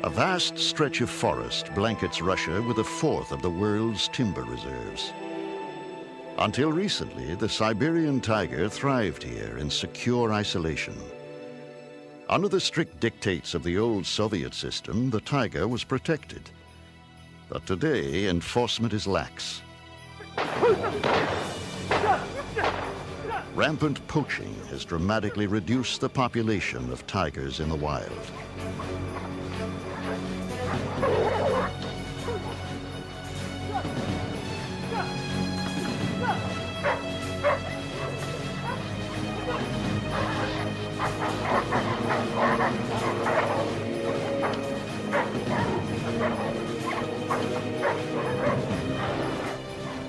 A vast stretch of forest blankets Russia with a fourth of the world's timber reserves. Until recently, the Siberian tiger thrived here in secure isolation. Under the strict dictates of the old Soviet system, the tiger was protected. But today, enforcement is lax. Rampant poaching has dramatically reduced the population of tigers in the wild.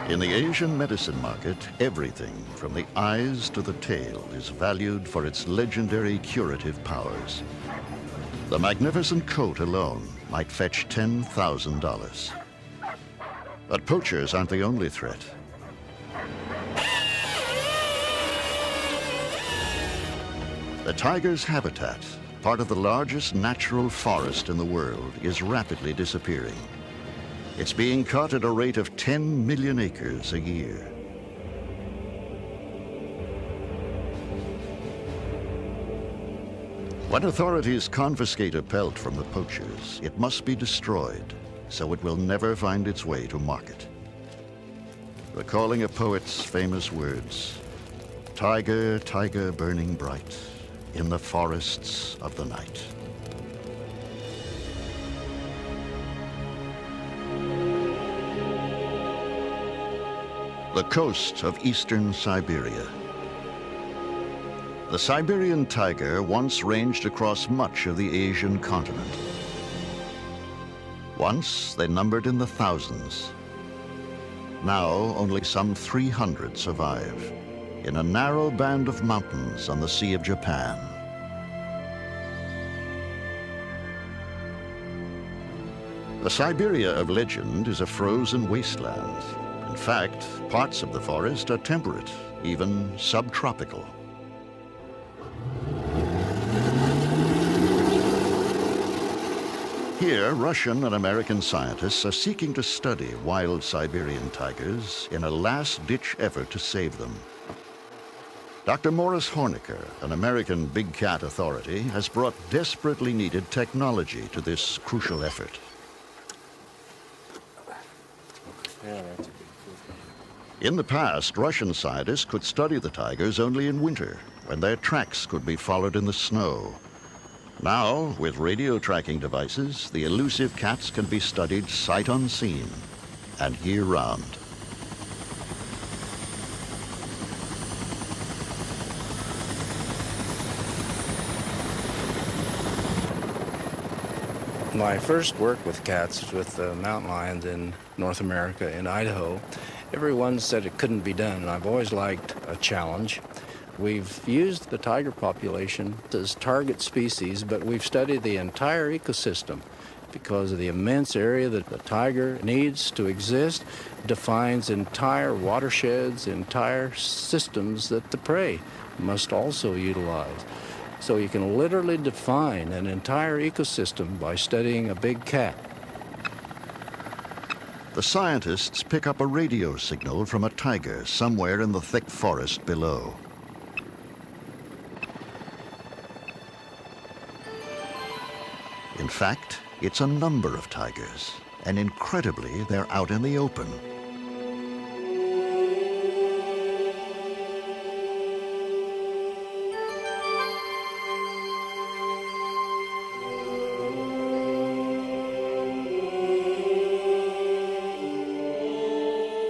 In the Asian medicine market, everything from the eyes to the tail is valued for its legendary curative powers. The magnificent coat alone might fetch $10,000. But poachers aren't the only threat. The tiger's habitat, part of the largest natural forest in the world, is rapidly disappearing. It's being cut at a rate of 10 million acres a year. When authorities confiscate a pelt from the poachers, it must be destroyed, so it will never find its way to market. Recalling a poet's famous words, "Tiger, tiger burning bright in the forests of the night." The coast of eastern Siberia. The Siberian tiger once ranged across much of the Asian continent. Once, they numbered in the thousands. Now, only some 300 survive in a narrow band of mountains on the Sea of Japan. The Siberia of legend is a frozen wasteland. In fact, parts of the forest are temperate, even subtropical. Here, Russian and American scientists are seeking to study wild Siberian tigers in a last-ditch effort to save them. Dr. Morris Horniker, an American big cat authority, has brought desperately needed technology to this crucial effort. In the past, Russian scientists could study the tigers only in winter, when their tracks could be followed in the snow. Now, with radio tracking devices, the elusive cats can be studied sight unseen and year-round. My first work with cats with the mountain lions in North America, in Idaho, everyone said it couldn't be done, and I've always liked a challenge. We've used the tiger population as target species, but we've studied the entire ecosystem because of the immense area that the tiger needs to exist, defines entire watersheds, entire systems that the prey must also utilize. So you can literally define an entire ecosystem by studying a big cat. The scientists pick up a radio signal from a tiger somewhere in the thick forest below. In fact, it's a number of tigers, and incredibly, they're out in the open.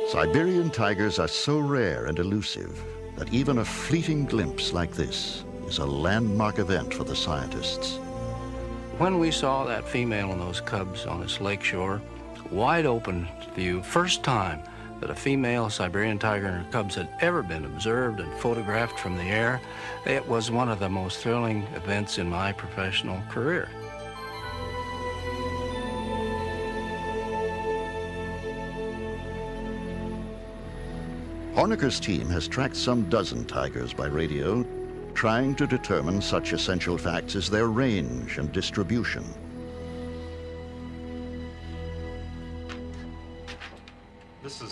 Siberian tigers are so rare and elusive that even a fleeting glimpse like this is a landmark event for the scientists. When we saw that female and those cubs on this lakeshore, wide open view, first time that a female Siberian tiger and her cubs had ever been observed and photographed from the air, it was one of the most thrilling events in my professional career. Horniker's team has tracked some dozen tigers by radio, trying to determine such essential facts as their range and distribution.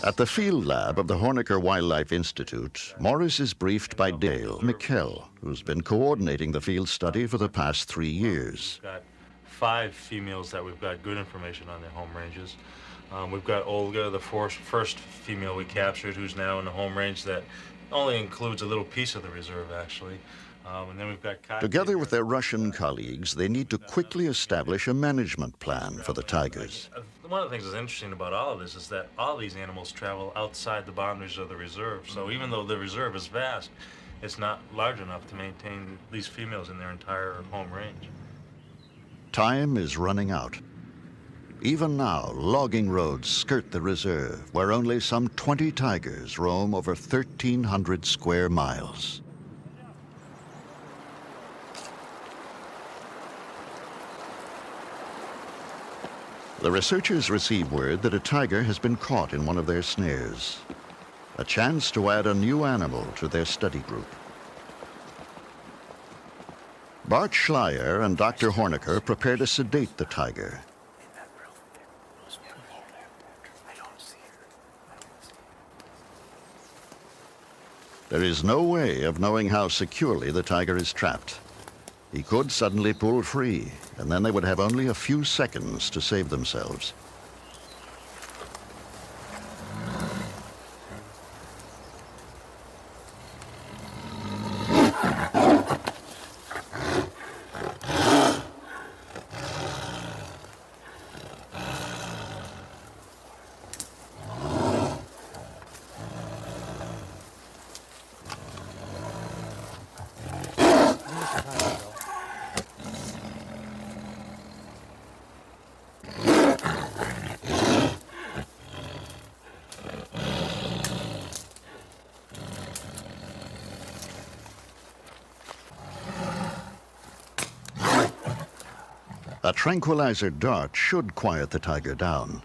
At the field lab of the Hornecker Wildlife Institute, Morris is briefed by Dale McKell, who's been coordinating the field study for the past 3 years. We've got 5 females that we've got good information on their home ranges. We've got Olga, the first female we captured, who's now in the home range that only includes a little piece of the reserve, actually. And then we've got Katya. Together with their Russian colleagues, they need to quickly establish a management plan for the tigers. One of the things that's interesting about all of this is that all these animals travel outside the boundaries of the reserve. So even though the reserve is vast, it's not large enough to maintain these females in their entire home range. Time is running out. Even now, logging roads skirt the reserve, where only some 20 tigers roam over 1,300 square miles. The researchers receive word that a tiger has been caught in one of their snares. A chance to add a new animal to their study group. Bart Schleyer and Dr. Hornecker prepare to sedate the tiger. There is no way of knowing how securely the tiger is trapped. He could suddenly pull free, and then they would have only a few seconds to save themselves. A tranquilizer dart should quiet the tiger down.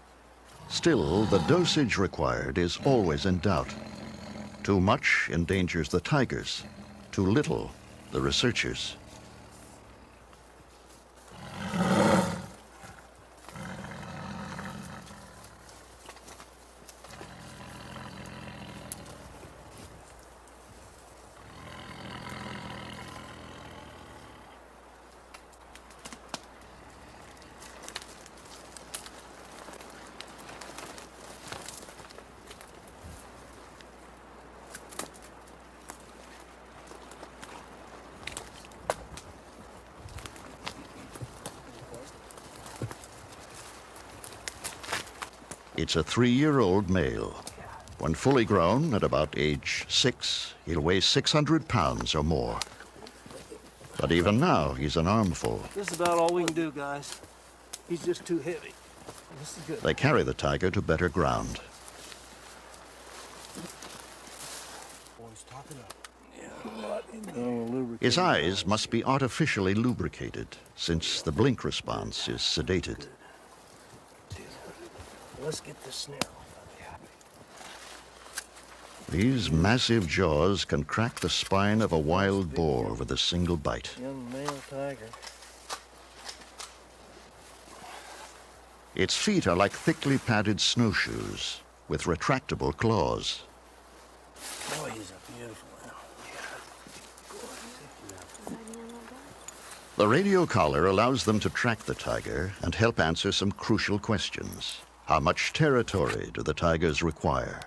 Still, the dosage required is always in doubt. Too much endangers the tigers, too little the researchers. It's a 3-year-old male. When fully grown, at about age 6, he'll weigh 600 pounds or more. But even now, he's an armful. This is about all we can do, guys. He's just too heavy. This is good. They carry the tiger to better ground. Boys, top it up. Yeah. His eyes must be artificially lubricated, since the blink response is sedated. Let's get the snare off. These massive jaws can crack the spine of a wild boar with a single bite. Young male tiger. Its feet are like thickly padded snowshoes with retractable claws. Boy, he's a beautiful animal. The radio collar allows them to track the tiger and help answer some crucial questions. How much territory do the tigers require?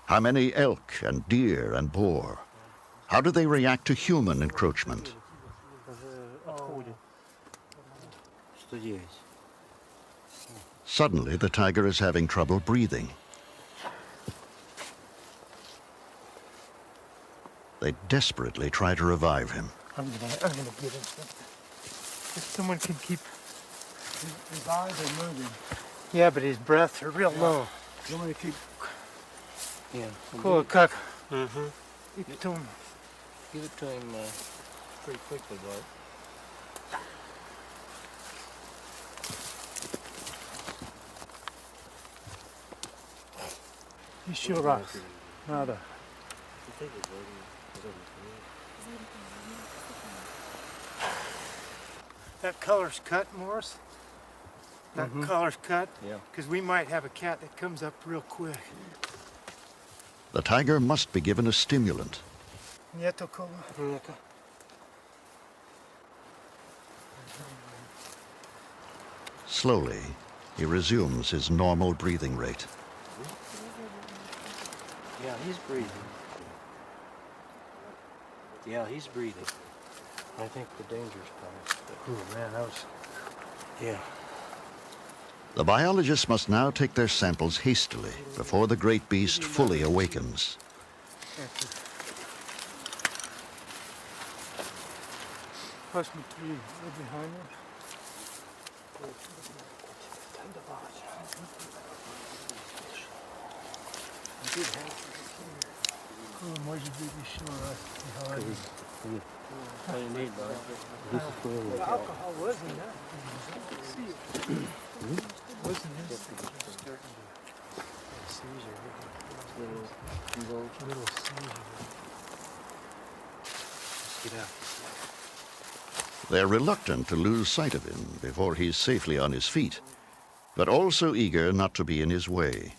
How many elk and deer and boar? How do they react to human encroachment? Suddenly, the tiger is having trouble breathing. They desperately try to revive him. I'm gonna get him something. If someone can keep his eyes are moving. Yeah, but his breaths are real low. You want me to keep? Yeah. Cool, cook. Mm-hmm. Give it to him. Give it to him pretty quickly, Bart. You sure rocks. Nada. That color's cut, Morris. That collar's cut? Yeah. Because we might have a cat that comes up real quick. The tiger must be given a stimulant. Nieto cola. Slowly, he resumes his normal breathing rate. Yeah, he's breathing. Yeah, he's breathing. I think the danger's passed. Oh man, that was... Yeah. The biologists must now take their samples hastily before the great beast fully awakens. Pass me through. Right behind me. Може бути ще раз. What do you need, bud? This is for The alcohol wasn't that. Wasn't this starting to seizure? Little seizure. Get out. They're reluctant to lose sight of him before he's safely on his feet, but also eager not to be in his way.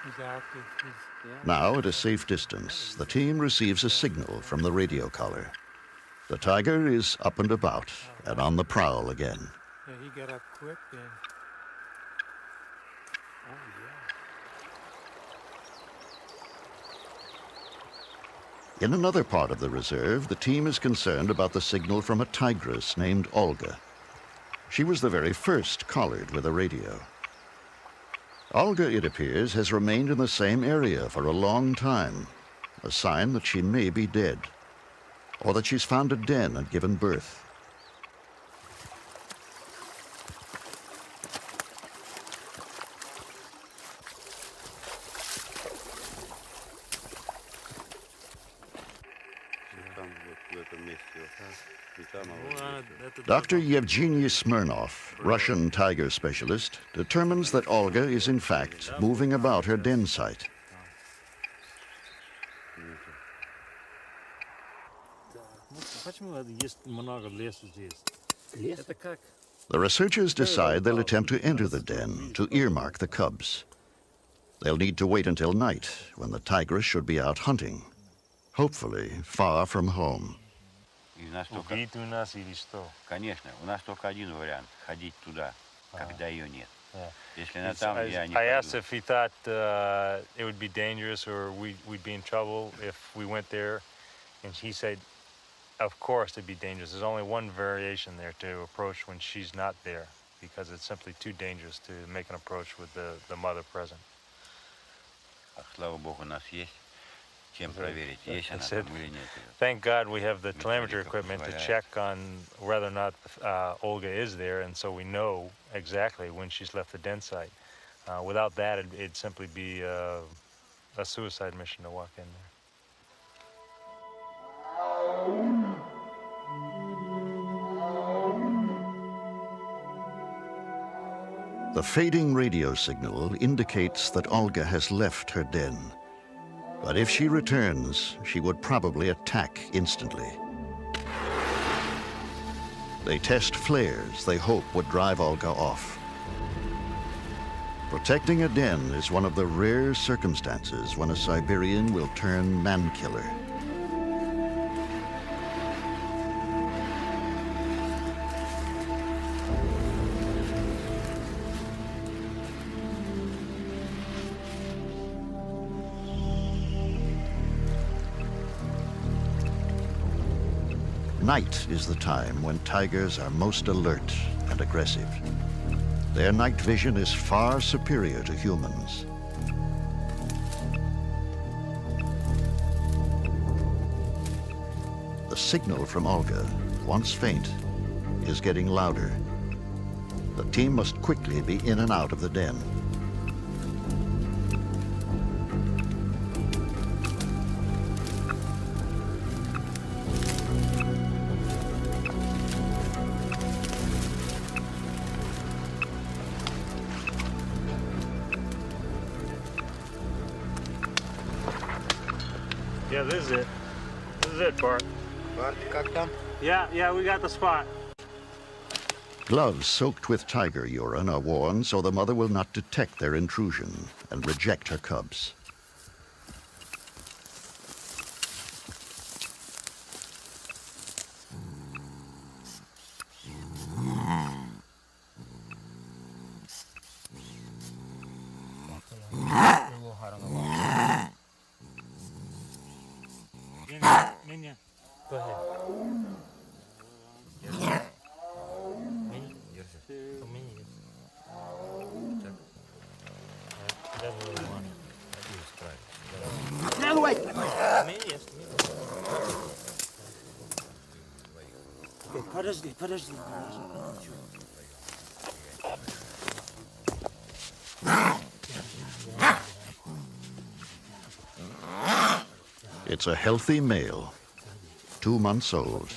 He's active. Now, at a safe distance, the team receives a signal from the radio collar. The tiger is up and about and on the prowl again. Yeah, he got up quick then. In another part of the reserve, the team is concerned about the signal from a tigress named Olga. She was the very first collared with a radio. Olga, it appears, has remained in the same area for a long time, a sign that she may be dead, or that she's found a den and given birth. Dr. Yevgeny Smirnov, Russian tiger specialist, determines that Olga is in fact moving about her den site. The researchers decide they'll attempt to enter the den to earmark the cubs. They'll need to wait until night, when the tigress should be out hunting, hopefully far from home. Убить у нас или что? Конечно, у нас только один вариант – ходить туда, когда ее нет. Если она там, я не I пойду. asked if he thought it would be dangerous or we'd be in trouble if we went there, and he said, of course it'd be dangerous. There's only one variation there to approach when she's not there, because it's simply too dangerous to make an approach with the mother present. Слава Богу, у нас есть чем проверить, есть она said, там или нет. Thank God we have the telemetry equipment to check on whether or not Olga is there, and so we know exactly when she's left the den site. Without that, it'd simply be a suicide mission to walk in there. The fading radio signal indicates that Olga has left her den. But if she returns, she would probably attack instantly. They test flares they hope would drive Olga off. Protecting a den is one of the rare circumstances when a Siberian will turn man-killer. Night is the time when tigers are most alert and aggressive. Their night vision is far superior to humans. The signal from Olga, once faint, is getting louder. The team must quickly be in and out of the den. this is it. This is it, Bart. Yeah, we got the spot. Gloves soaked with tiger urine are worn so the mother will not detect their intrusion and reject her cubs. Go ahead. Подожди. It's a healthy male, 2 months old.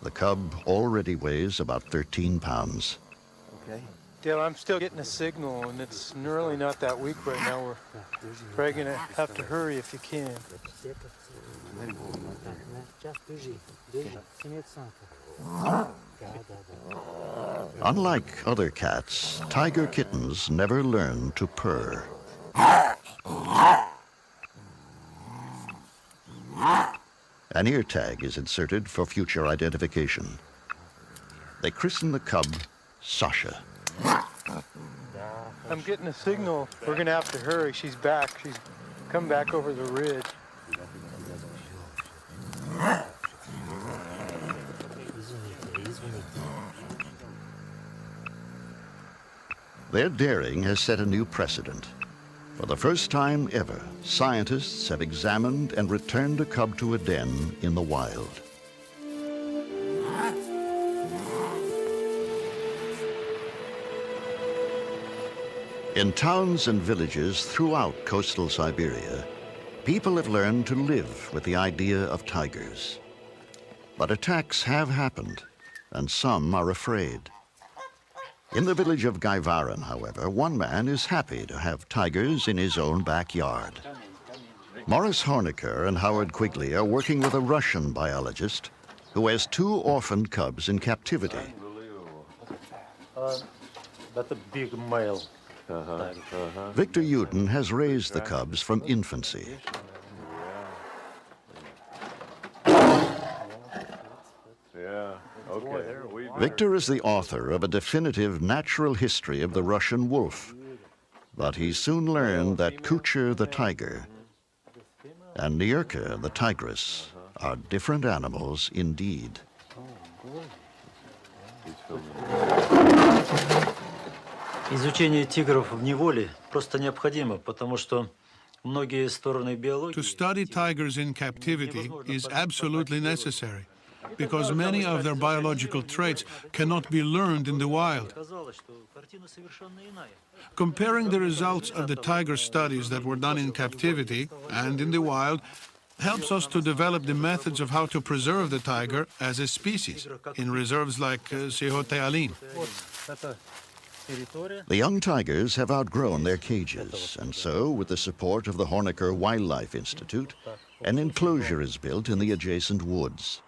The cub already weighs about 13 pounds. Okay. Dale, I'm still getting a signal, and it's really not that weak right now. We're probably going to have to hurry if you can. Unlike other cats, tiger kittens never learn to purr. An ear tag is inserted for future identification. They christen the cub Sasha. I'm getting a signal. We're going to have to hurry. She's back. She's come back over the ridge. Their daring has set a new precedent. For the first time ever, scientists have examined and returned a cub to a den in the wild. In towns and villages throughout coastal Siberia, people have learned to live with the idea of tigers. But attacks have happened, and some are afraid. In the village of Gaivaran, however, one man is happy to have tigers in his own backyard. Morris Horniker and Howard Quigley are working with a Russian biologist who has 2 orphaned cubs in captivity. That's a big male. Victor Uden has raised the cubs from infancy. Victor is the author of a definitive natural history of the Russian wolf. But he soon learned that Kucher the tiger and Nyurka the tigress are different animals indeed. Изучение тигров в неволе просто необходимо, потому что многие стороны биологии... To study tigers in captivity is absolutely necessary, because many of their biological traits cannot be learned in the wild. Comparing the results of the tiger studies that were done in captivity and in the wild helps us to develop the methods of how to preserve the tiger as a species in reserves like Sihote-Alin. The young tigers have outgrown their cages, and so, with the support of the Horniker Wildlife Institute, an enclosure is built in the adjacent woods.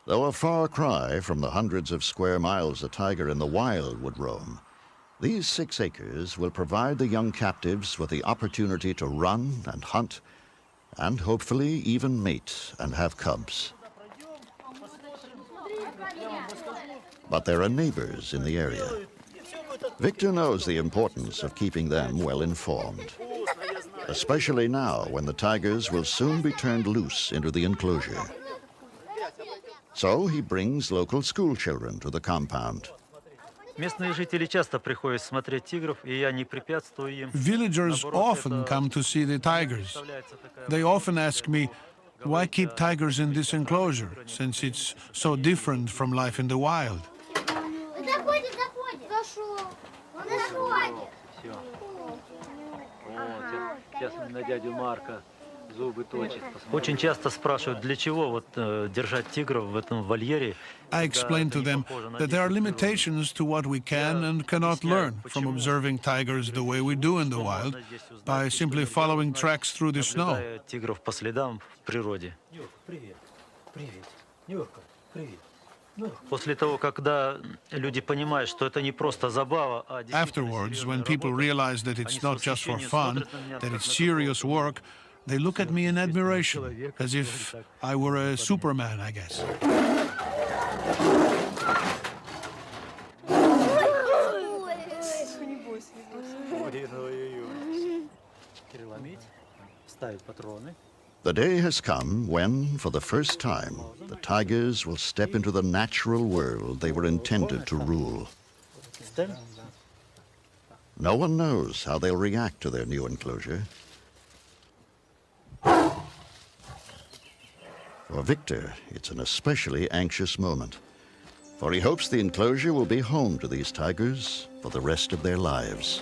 Though a far cry from the hundreds of square miles a tiger in the wild would roam, these 6 acres will provide the young captives with the opportunity to run and hunt, and hopefully even mate and have cubs. But there are neighbors in the area. Victor knows the importance of keeping them well informed, especially now when the tigers will soon be turned loose into the enclosure. So he brings local school children to the compound. Местные жители часто приходят смотреть тигров, и я не препятствую им. Villagers often come to see the tigers. They often ask me, why keep tigers in this enclosure, since it's so different from life in the wild? Сейчас на дядю Марка Очень часто спрашивают, для чего вот держать тигров в этом вольере. I explained to them that there are limitations to what we can and cannot learn from observing tigers the way we do in the wild by simply following tracks through the snow. Наблюдая тигров по следам в природе. После того, когда люди понимают, что это не просто забава, а Afterwards, when people realize that it's not just for fun, that it's serious work, they look at me in admiration, as if I were a Superman, I guess. The day has come when, for the first time, the tigers will step into the natural world they were intended to rule. No one knows how they'll react to their new enclosure. For Victor, it's an especially anxious moment, for he hopes the enclosure will be home to these tigers for the rest of their lives.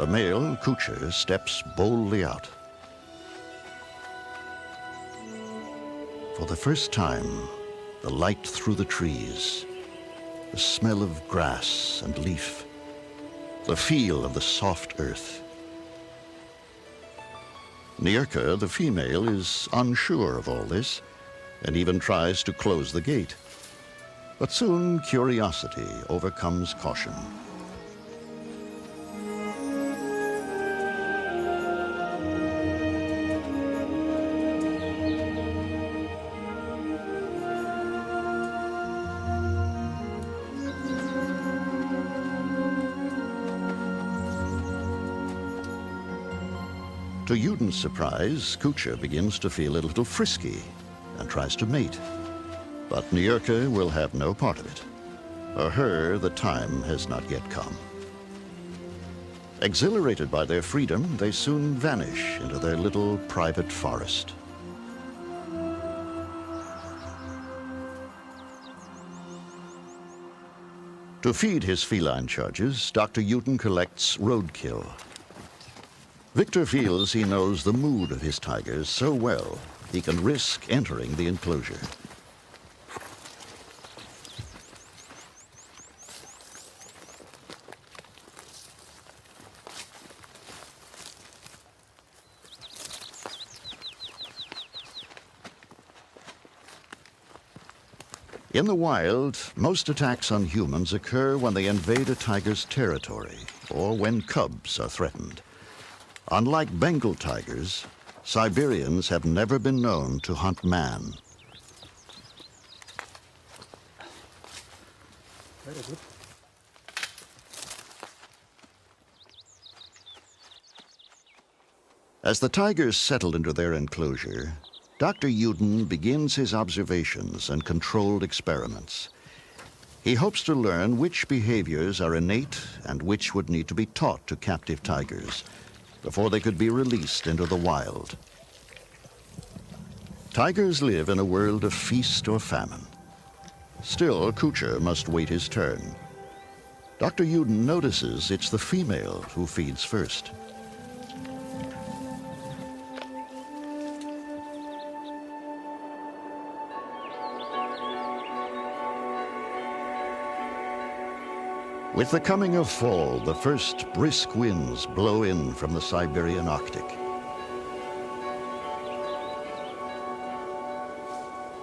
The male, Kucha, steps boldly out. For the first time, the light through the trees, the smell of grass and leaf, the feel of the soft earth. Nierka, the female, is unsure of all this and even tries to close the gate. But soon curiosity overcomes caution. To Yuden's surprise, Kucha begins to feel a little frisky and tries to mate. But Nierka will have no part of it. For her, the time has not yet come. Exhilarated by their freedom, they soon vanish into their little private forest. To feed his feline charges, Dr. Yuden collects roadkill. Victor feels he knows the mood of his tigers so well, he can risk entering the enclosure. In the wild, most attacks on humans occur when they invade a tiger's territory or when cubs are threatened. Unlike Bengal tigers, Siberians have never been known to hunt man. Very good. As the tigers settle into their enclosure, Dr. Yuden begins his observations and controlled experiments. He hopes to learn which behaviors are innate and which would need to be taught to captive tigers before they could be released into the wild. Tigers live in a world of feast or famine. Still, Kucha must wait his turn. Dr. Yuden notices it's the female who feeds first. With the coming of fall, the first brisk winds blow in from the Siberian Arctic.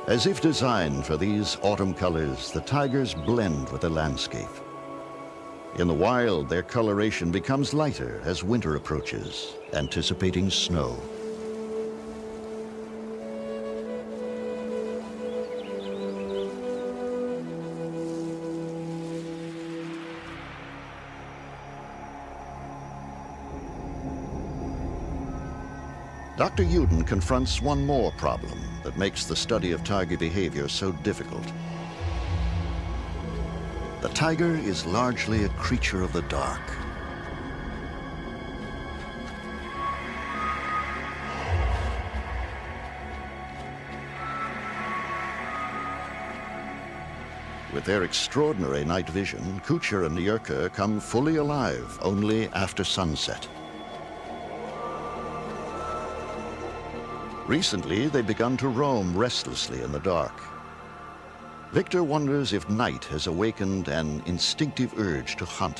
As if designed for these autumn colors, the tigers blend with the landscape. In the wild, their coloration becomes lighter as winter approaches, anticipating snow. Dr. Yuden confronts one more problem that makes the study of tiger behavior so difficult. The tiger is largely a creature of the dark. With their extraordinary night vision, Kucher and Yurka come fully alive only after sunset. Recently, they've begun to roam restlessly in the dark. Victor wonders if night has awakened an instinctive urge to hunt.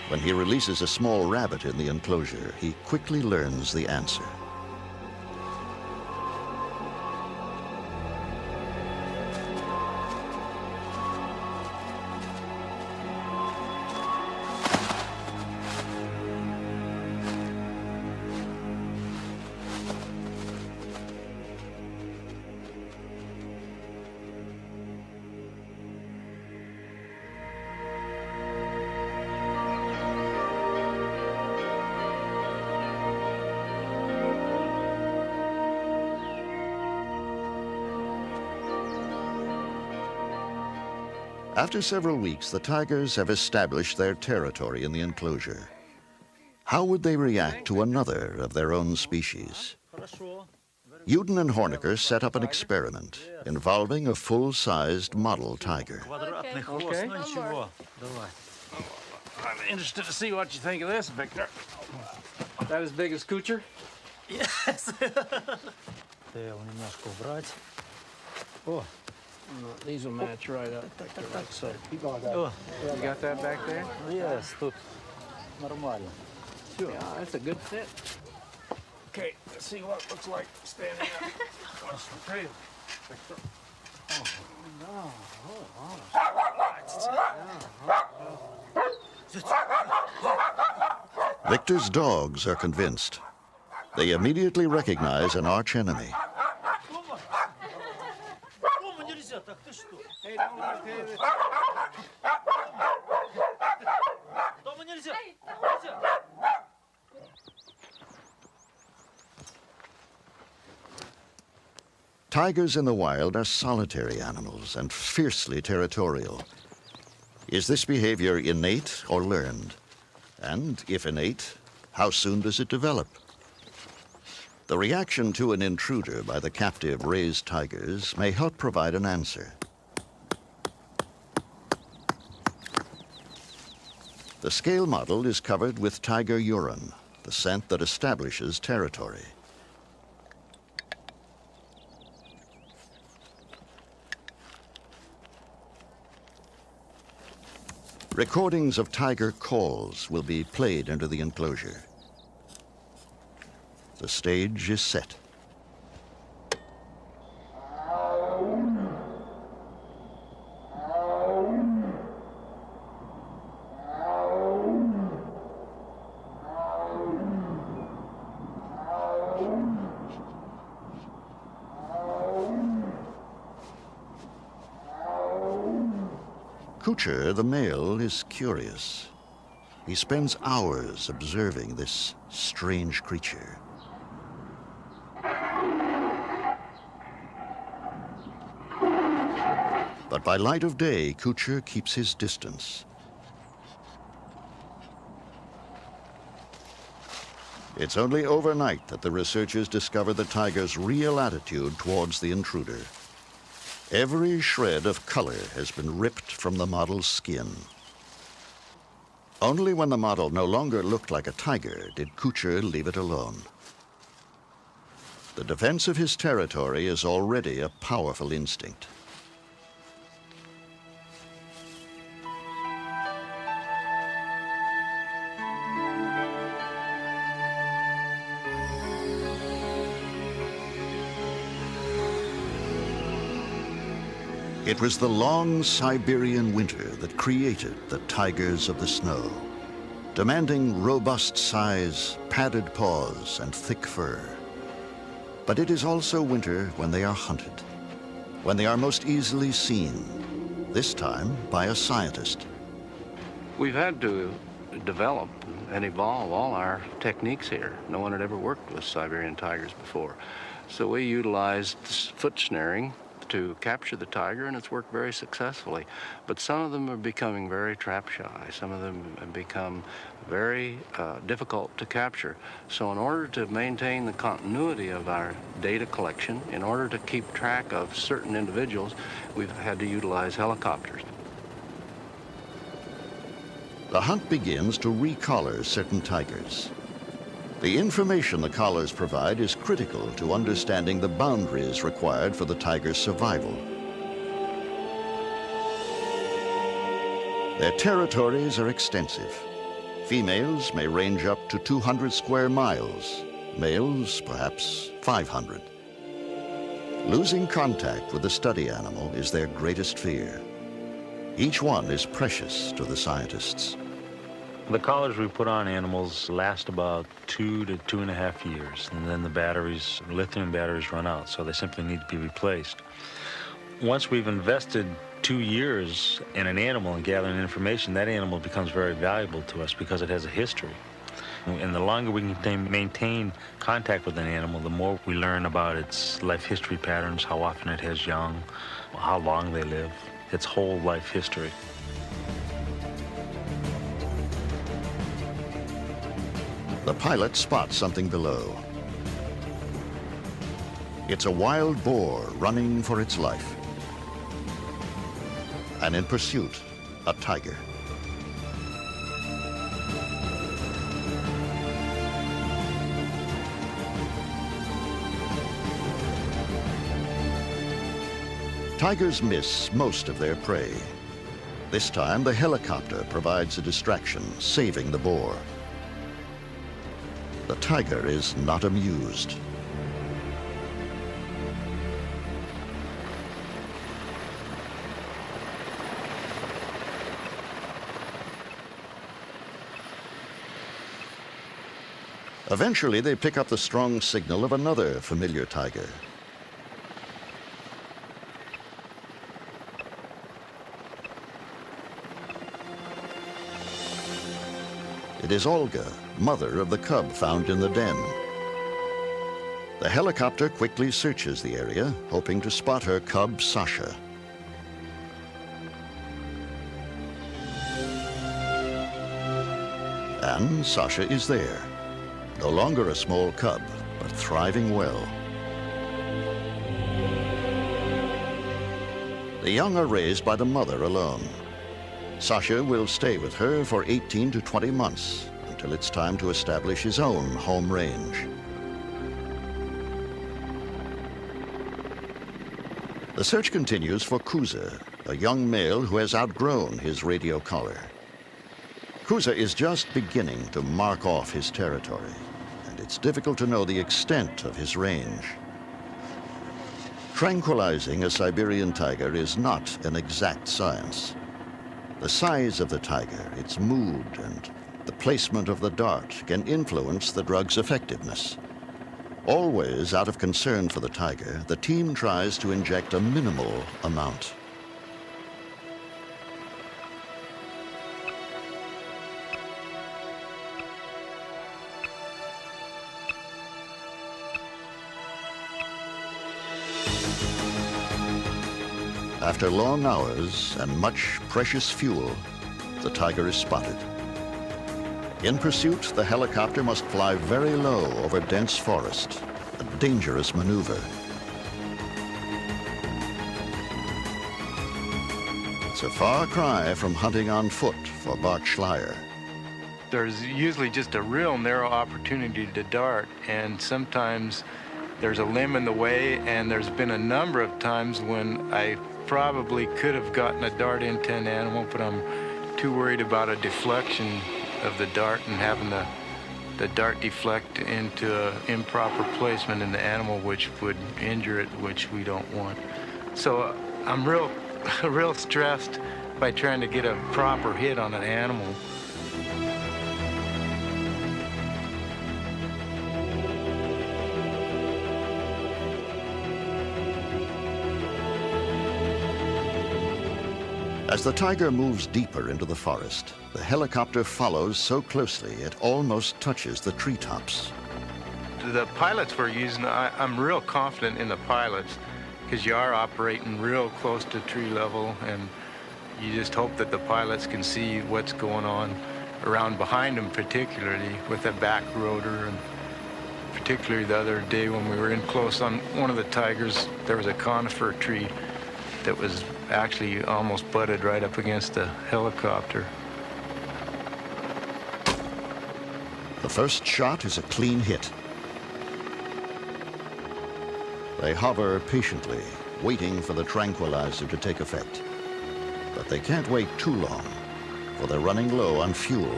When he releases a small rabbit in the enclosure, he quickly learns the answer. After several weeks, the tigers have established their territory in the enclosure. How would they react to another of their own species? Uden and Hornecker set up an experiment involving a full-sized model tiger. Okay. I'm interested to see what you think of this, Victor. That as big as Kucher? Yes. Немножко убрать. О. These will match right up, Victor, like so. О. You got that back there? Yes, тут нормально. Sure. Yeah, that's a good fit. Okay, let's see what it looks like standing up. Watch the tail, Victor. Victor's dogs are convinced. They immediately recognize an arch enemy. Hey, don't look, David. Tigers in the wild are solitary animals and fiercely territorial. Is this behavior innate or learned? And if innate, how soon does it develop? The reaction to an intruder by the captive raised tigers may help provide an answer. The scale model is covered with tiger urine, the scent that establishes territory. Recordings of tiger calls will be played into the enclosure. The stage is set. Kucher, the male, is curious. He spends hours observing this strange creature. But by light of day, Kucher keeps his distance. It's only overnight that the researchers discover the tiger's real attitude towards the intruder. Every shred of color has been ripped from the model's skin. Only when the model no longer looked like a tiger did Kucher leave it alone. The defense of his territory is already a powerful instinct. It was the long Siberian winter that created the tigers of the snow, demanding robust size, padded paws, and thick fur. But it is also winter when they are hunted, when they are most easily seen, this time by a scientist. We've had to develop and evolve all our techniques here. No one had ever worked with Siberian tigers before. So we utilized foot snaring to capture the tiger, and it's worked very successfully. But some of them are becoming very trap shy. Some of them have become very difficult to capture. So in order to maintain the continuity of our data collection, in order to keep track of certain individuals, we've had to utilize helicopters. The hunt begins to recollar certain tigers. The information the collars provide is critical to understanding the boundaries required for the tiger's survival. Their territories are extensive. Females may range up to 200 square miles, males perhaps 500. Losing contact with the study animal is their greatest fear. Each one is precious to the scientists. The collars we put on animals last about 2 to 2.5 years, and then the batteries, lithium batteries, run out, so they simply need to be replaced. Once we've invested 2 years in an animal and gathering information, that animal becomes very valuable to us because it has a history. And the longer we can maintain contact with an animal, the more we learn about its life history patterns, how often it has young, how long they live, its whole life history. The pilot spots something below. It's a wild boar running for its life. And in pursuit, a tiger. Tigers miss most of their prey. This time, the helicopter provides a distraction, saving the boar. The tiger is not amused. Eventually, they pick up the strong signal of another familiar tiger. It is Olga, mother of the cub found in the den. The helicopter quickly searches the area, hoping to spot her cub, Sasha. And Sasha is there. No longer a small cub, but thriving well. The young are raised by the mother alone. Sasha will stay with her for 18 to 20 months until it's time to establish his own home range. The search continues for Kuza, a young male who has outgrown his radio collar. Kuza is just beginning to mark off his territory, and it's difficult to know the extent of his range. Tranquilizing a Siberian tiger is not an exact science. The size of the tiger, its mood, and the placement of the dart can influence the drug's effectiveness. Always out of concern for the tiger, the team tries to inject a minimal amount. After long hours and much precious fuel, the tiger is spotted. In pursuit, the helicopter must fly very low over dense forest, a dangerous maneuver. It's a far cry from hunting on foot for Bart Schleyer. There's usually just a real narrow opportunity to dart, and sometimes there's a limb in the way, and there's been a number of times when I probably could have gotten a dart into an animal, but I'm too worried about a deflection of the dart and having the dart deflect into an improper placement in the animal, which would injure it, which we don't want. So I'm real stressed by trying to get a proper hit on an animal. As the tiger moves deeper into the forest, the helicopter follows so closely it almost touches the treetops. The pilots we're using, I'm real confident in the pilots. because you are operating real close to tree level, and you just hope that the pilots can see what's going on around behind them, particularly with the back rotor. And particularly the other day when we were in close on one of the Tigers, there was a conifer tree that was actually almost butted right up against the helicopter. The first shot is a clean hit. They hover patiently, waiting for the tranquilizer to take effect. But they can't wait too long, for they're running low on fuel.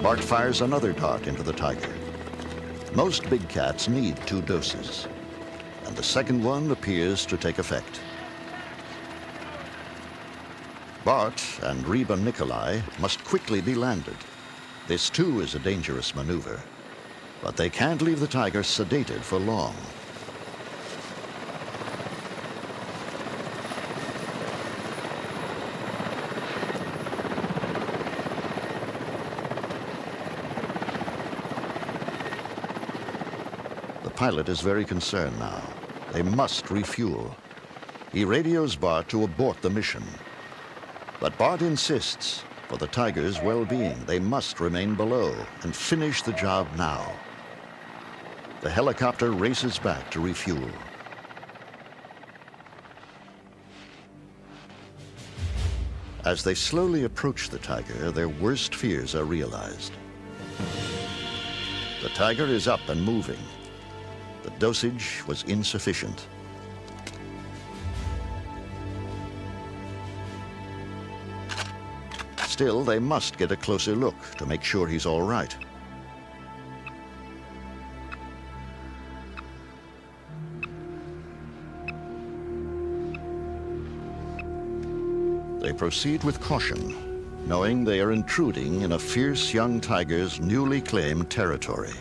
Bart fires another dart into the Tiger. Most big cats need 2 doses, and the second one appears to take effect. Bart and Reba Nikolai must quickly be landed. This too is a dangerous maneuver, but they can't leave the Tiger sedated for long. The pilot is very concerned now. They must refuel. He radios Bart to abort the mission. But Bart insists, for the Tiger's well-being, they must remain below and finish the job now. The helicopter races back to refuel. As they slowly approach the Tiger, their worst fears are realized. The Tiger is up and moving. The dosage was insufficient. Still, they must get a closer look to make sure he's all right. They proceed with caution, knowing they are intruding in a fierce young tiger's newly claimed territory.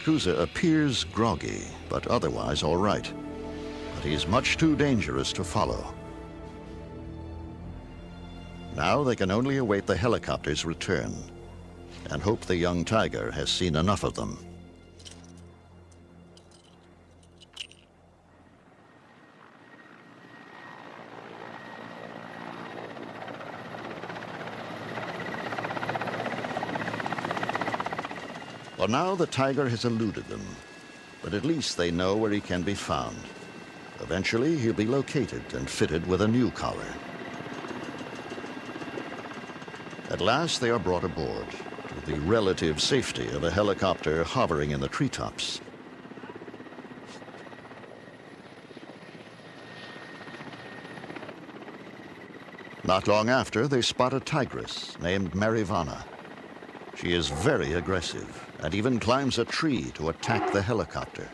Kuza appears groggy, but otherwise all right. But he's much too dangerous to follow. Now they can only await the helicopter's return and hope the young tiger has seen enough of them. Well, now the tiger has eluded them, but at least they know where he can be found. Eventually, he'll be located and fitted with a new collar. At last, they are brought aboard to the relative safety of a helicopter hovering in the treetops. Not long after, they spot a tigress named Marivana. She is very aggressive and even climbs a tree to attack the helicopter.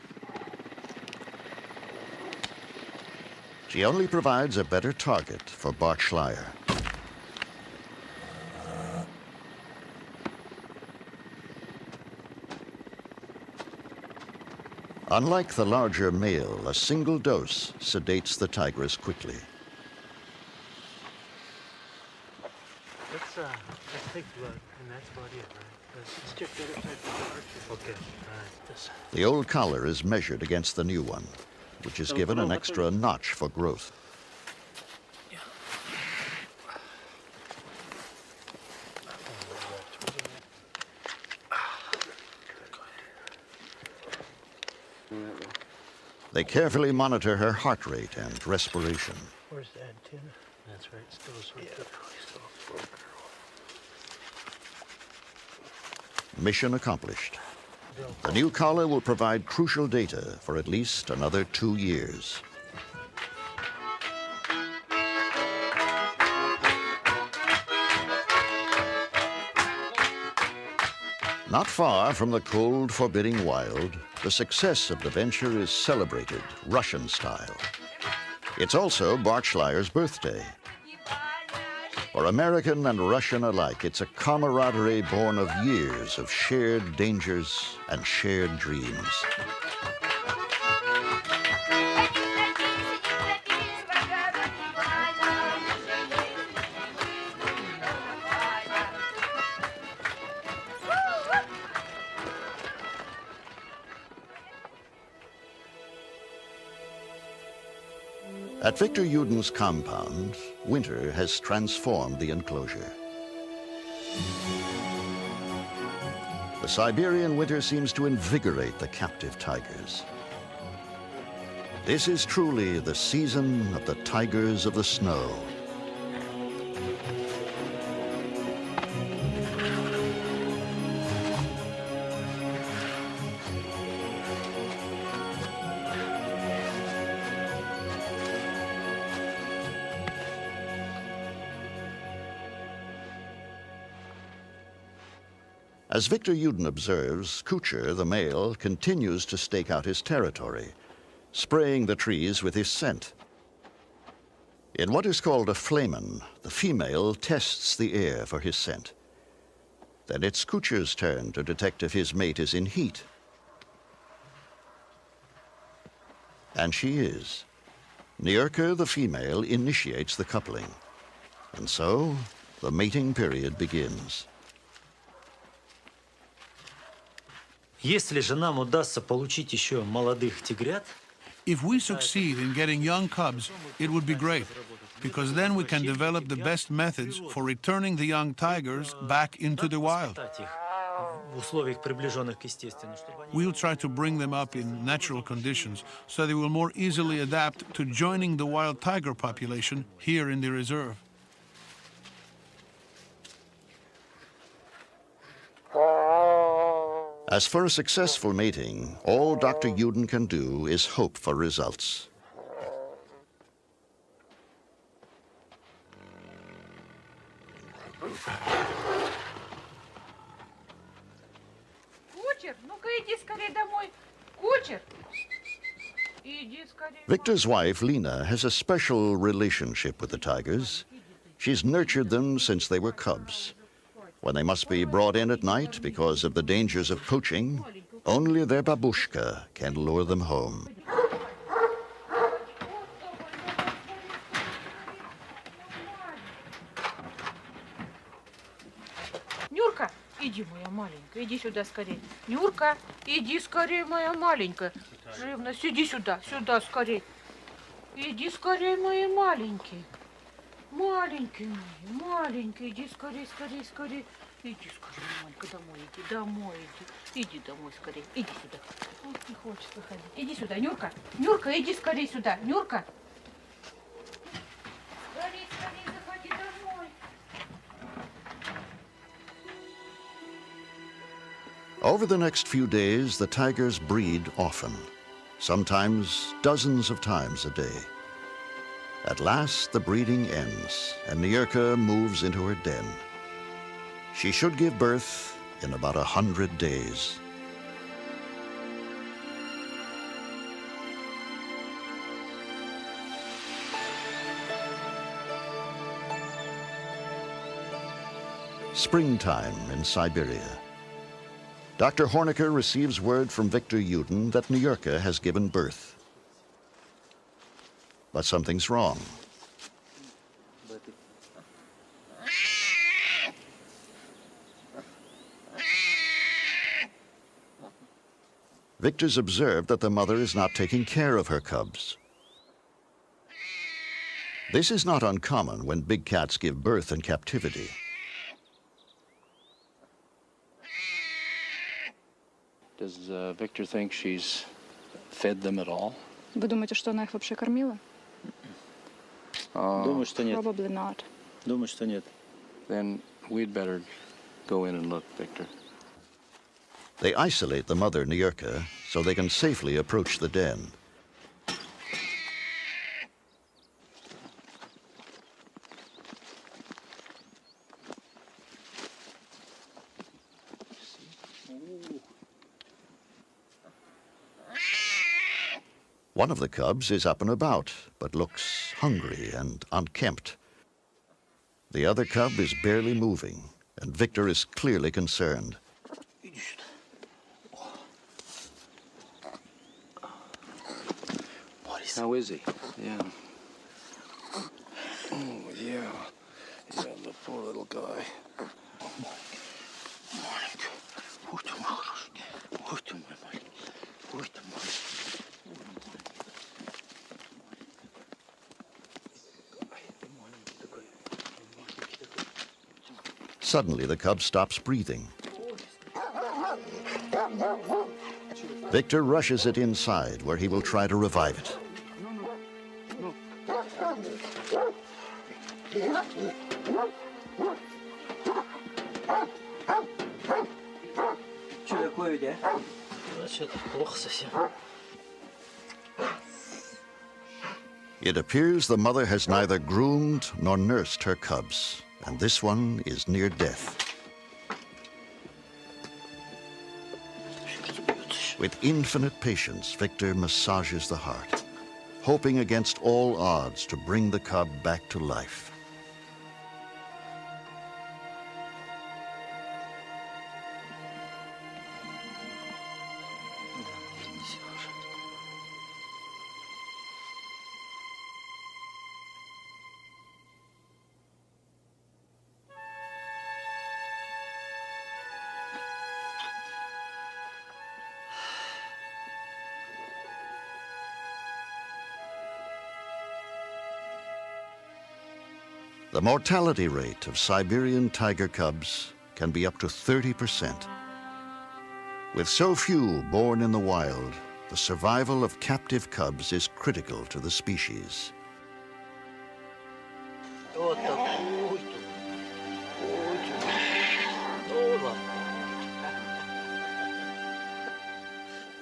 She only provides a better target for Bart Schleyer. Unlike the larger male, a single dose sedates the tigress quickly. Let's take blood, and that's about it, right? Let's check the other side for the archer. Okay, all right. This. The old collar is measured against the new one, which is given an extra notch for growth. They carefully monitor her heart rate and respiration. Where's the antenna? That's right, still sort of. Mission accomplished. The new collar will provide crucial data for at least another 2 years. Not far from the cold, forbidding wild, the success of the venture is celebrated Russian style. It's also Bart Schleyer's birthday. For American and Russian alike, it's a camaraderie born of years of shared dangers and shared dreams. At Victor Yuden's compound, winter has transformed the enclosure. The Siberian winter seems to invigorate the captive tigers. This is truly the season of the tigers of the snow. As Victor Yuden observes, Kucher, the male, continues to stake out his territory, spraying the trees with his scent. In what is called a flamen, the female tests the air for his scent. Then it's Kucher's turn to detect if his mate is in heat. And she is. Nyurka, the female, initiates the coupling. And so, the mating period begins. Если же нам удастся получить еще молодых тигрят, If we succeed in getting young cubs, it would be great, because then we can develop the best methods for returning the young tigers back into the wild. воспитать их в условиях, приближенных к естественным, чтобы они... We'll try to bring them up in natural conditions so they will more easily adapt to joining the wild tiger population here in the reserve. As for a successful mating, all Dr. Yuden can do is hope for results. Кучер, ну-ка иди скорее домой. Кучер, иди скорее. Victor's wife, Lena, has a special relationship with the tigers. She's nurtured them since they were cubs. When they must be brought in at night because of the dangers of poaching, only their babushka can lure them home. Нюрка, иди, моя маленькая, иди сюда скорее. Нюрка, иди скорее, моя маленькая. Живность, иди сюда, сюда скорее. Иди скорее, мои маленькие. Маленькие мои, маленькие, иди скорее, скорее, скорее. Иди скорее, маленькая, домой иди. Иди домой скорее, иди сюда. Вот не хочет выходить. Иди сюда, Нюрка. Нюрка, иди скорее сюда. Нюрка. Скорее, скорее, заходи домой. Over the next few days, the tigers breed often, sometimes dozens of times a day. At last, the breeding ends, and Nyurka moves into her den. She should give birth in about 100 days. Springtime in Siberia. Dr. Hornecker receives word from Victor Yuden that Nyurka has given birth. But something's wrong. Victor's observed that the mother is not taking care of her cubs. This is not uncommon when big cats give birth in captivity. Does Victor think she's fed them at all? Вы думаете, что она их вообще кормила? Думаю, что нет. Probably not. Думаю, что нет. Then we'd better go in and look, Victor. They isolate the mother, Nyurka, so they can safely approach the den. One of the cubs is up and about, but looks hungry and unkempt. The other cub is barely moving, and Victor is clearly concerned. How is he? Yeah. Oh, yeah. Yeah, the poor little guy. Suddenly, the cub stops breathing. Victor rushes it inside, where he will try to revive it. It appears the mother has neither groomed nor nursed her cubs, and this one is near death. With infinite patience, Victor massages the heart, hoping against all odds to bring the cub back to life. The mortality rate of Siberian tiger cubs can be up to 30%. With so few born in the wild, the survival of captive cubs is critical to the species.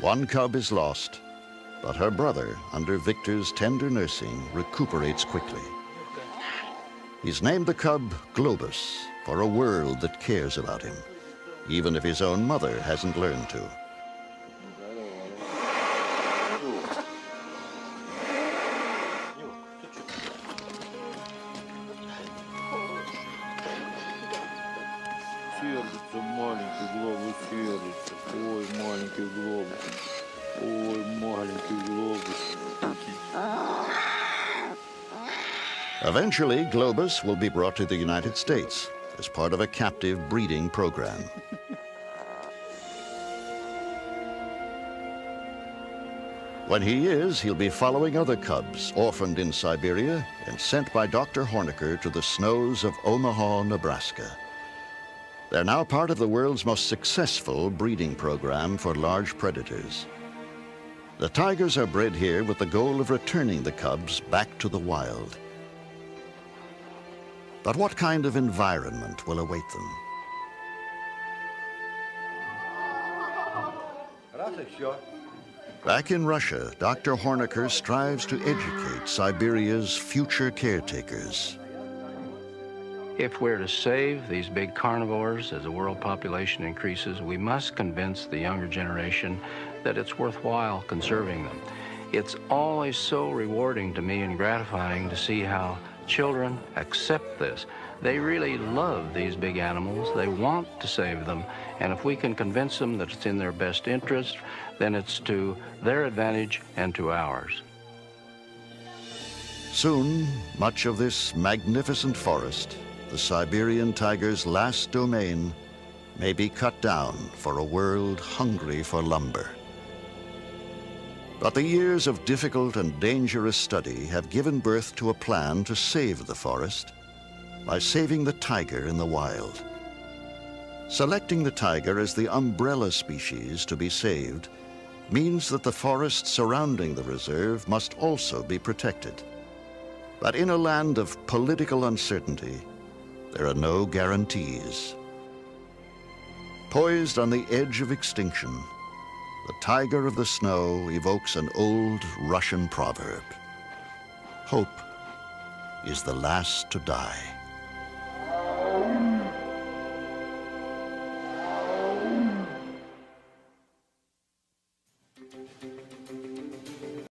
One cub is lost, but her brother, under Victor's tender nursing, recuperates quickly. He's named the cub Globus for a world that cares about him, even if his own mother hasn't learned to. Eventually, Globus will be brought to the United States as part of a captive breeding program. When he is, he'll be following other cubs orphaned in Siberia and sent by Dr. Hornecker to the snows of Omaha, Nebraska. They're now part of the world's most successful breeding program for large predators. The tigers are bred here with the goal of returning the cubs back to the wild. But what kind of environment will await them? Back in Russia, Dr. Hornecker strives to educate Siberia's future caretakers. If we're to save these big carnivores as the world population increases, we must convince the younger generation that it's worthwhile conserving them. It's always so rewarding to me and gratifying to see how children accept this. They really love these big animals. They want to save them. And if we can convince them that it's in their best interest, then it's to their advantage and to ours. Soon, much of this magnificent forest, the Siberian tiger's last domain, may be cut down for a world hungry for lumber. But the years of difficult and dangerous study have given birth to a plan to save the forest by saving the tiger in the wild. Selecting the tiger as the umbrella species to be saved means that the forests surrounding the reserve must also be protected. But in a land of political uncertainty, there are no guarantees. Poised on the edge of extinction, the tiger of the snow evokes an old Russian proverb. Hope is the last to die.